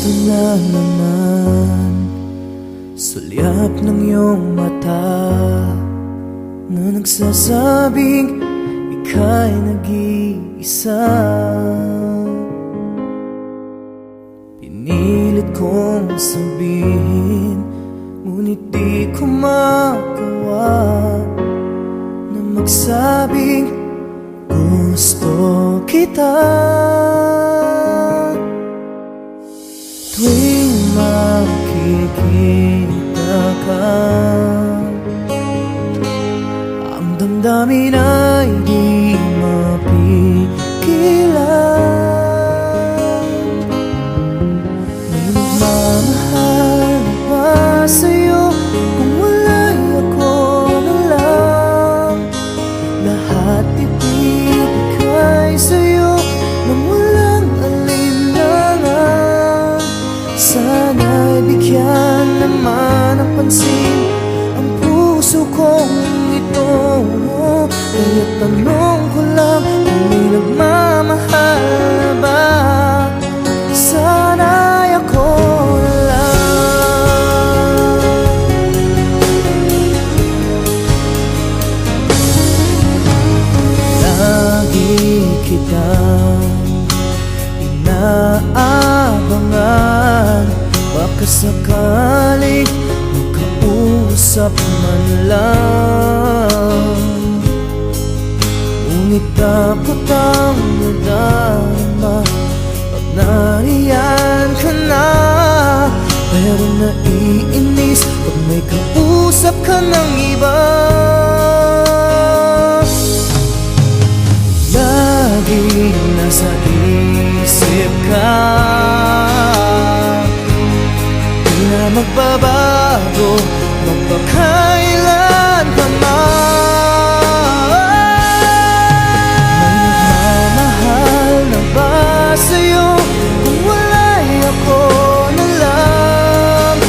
Ito na naman, sulyap ng iyong mata na nagsasabing ika'y nag-iisa. Pinilit kong sabihin, ngunit di ko magawa na magsabing gusto kita. Tuwing makikita ka, ang damdamin ay di mapigilan. May nagmamahal na ba sa'yo kung wala'y ako na lang? Lahat ibibigay sa'yo nang walang alinlangan. Sana'y bigyan naman ng pansin ang puso kong ito. Kaya tanong ko lang kung may nagmamahal na ba? Sana'y ako na lang. Lagi kitang inaabangan, baka sakaling magkausap man lang. Ngunit takot ang nadama pag nariyan ka na. Pero naiinis pag may kausap ka ng iba. Laging nasa isip ka, di na magbabago magpakailan pa man. May nagmamahal na ba sa'yo kung wala'y ako na lang?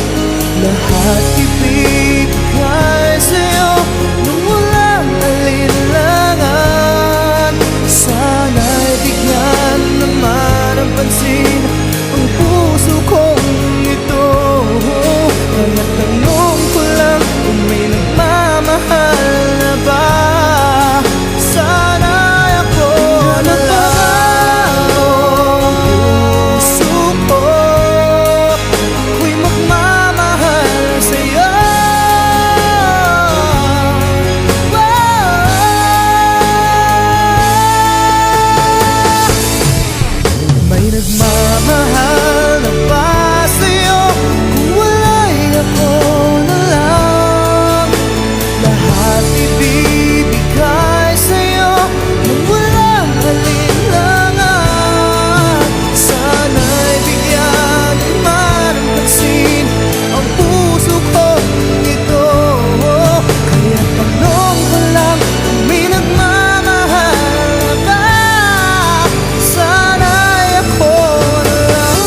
Lahat ibibigay sa'yo nung walang alinlangan. Sana'y bigyan naman ng pansin ang puso kong ito. Kaya tanong ko lang kung may nagmamahal na ba? Sana'y ako na lang. Puso ko ako'y magmamahal sa'yo. May nagmamahal na ba sa'yo kung wala'y ako na lang? Lahat ibibigay sa'yo nang walang alinlangan. Sana'y bigyan naman ng pansin ang puso kong ito. Kaya tanong ko lang kung may nagmamahal na ba? Sana'y ako na lang.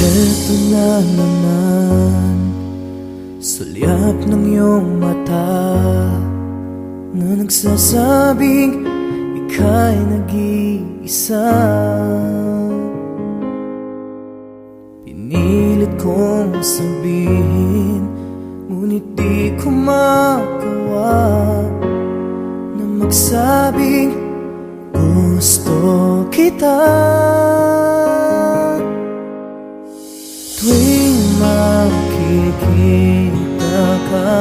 Ito na naman, sulyap ng iyong mata na nagsasabing ika'y nag-iisa. Pinilit kong sabihin, ngunit di ko magawa na magsabing gusto kita. Tuwing makikita ka,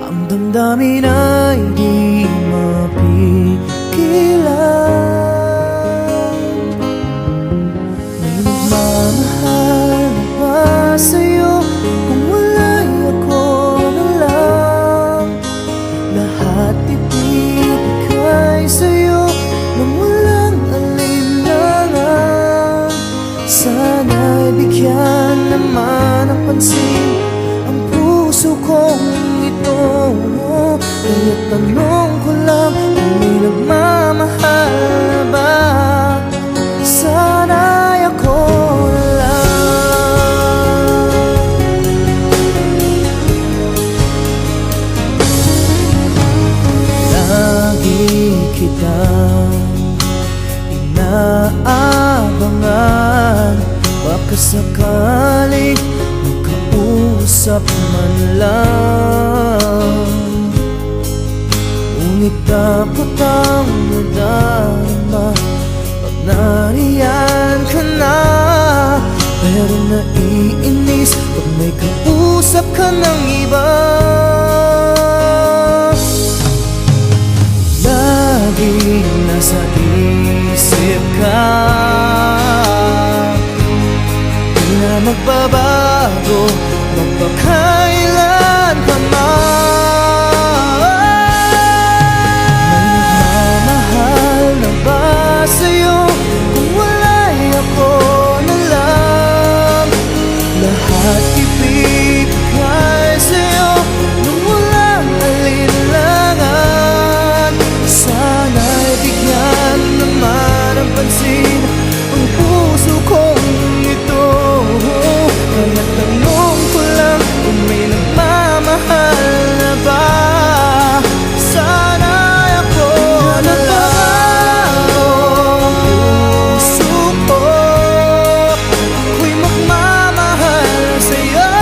ang damdamin ay di mapigilan. May nagmamahal na ba sa'yo kung wala'y napansin ang puso kong ito. Kaya tanong ko lang kung may nagmamahal na ba? Sana'y ako na lang. Lagi kitang inaabangan, baka sakaling makausap man lang. Ngunit takot ang nadama pag nariyan ka na. Pero naiinis pag may kausap ka ng iba. Laging nasa isip ka, di na magbabago magpakailan pa man. May nagmamahal na ba sa'yo? Kung wala'y ako na lang. Lahat ibibigay sa'yo nung walang alinlangan. Sana'y bigyan naman ang pansin ang puso kong ito. Kaya tanong ko lang kung may nagmamahal na ba? Sana'y ako na lang. Puso ko, ako'y magmamahal sa'yo.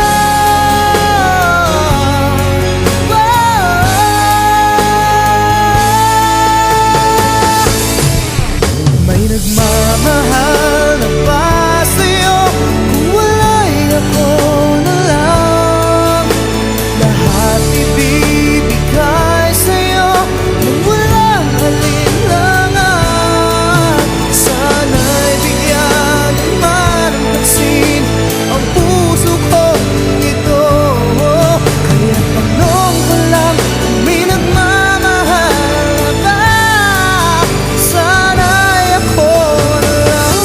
May nagmamahal na ba sa'yo? Kung wala'y ako na lang. Lahat ibibigay sa'yo nung walang alinlangan. Sana'y bigyan naman ang pansin ang puso kong ito. Kaya tanong ko lang kung may nagmamahal na ba? Sana'y ako na lang.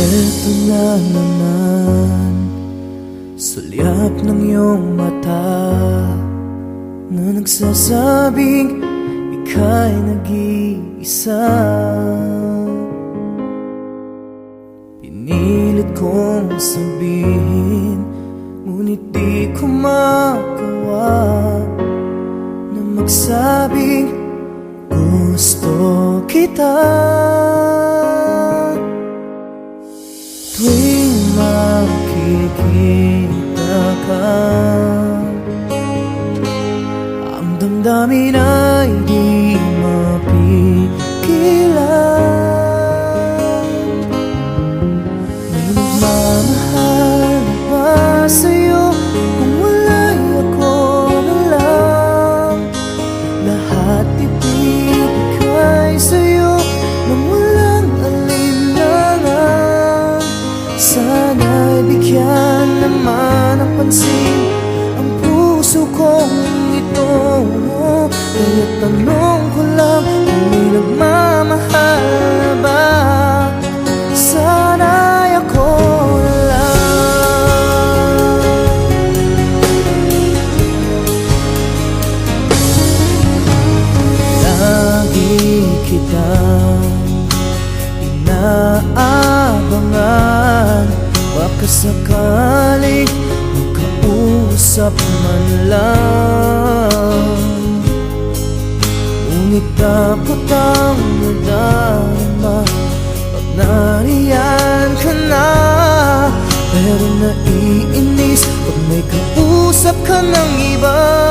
Eto na naman, sulyap ng iyong mata na nagsasabing ika'y nag-iisa. Pinilit kong sabihin, ngunit di ko magawa na magsabing gusto kita. Tuwing makikita ka, ang damdamin ay di mapigilan. May nagmamahal na ba sa'yo? Kung wala'y ako na lang. Lahat ibibigay sa'yo nang walang alinlangan. Sana'y bigyan naman ang pansin ang puso kong ito. Kaya tanong ko lang kung may nagmamahal na ba? Sana'y ako na lang. Lagi kitang inaabangan, baka sakaling makausap man lang. Ngunit takot ang nadama pag nariyan ka na. Pero naiinis pag may kausap ka ng iba.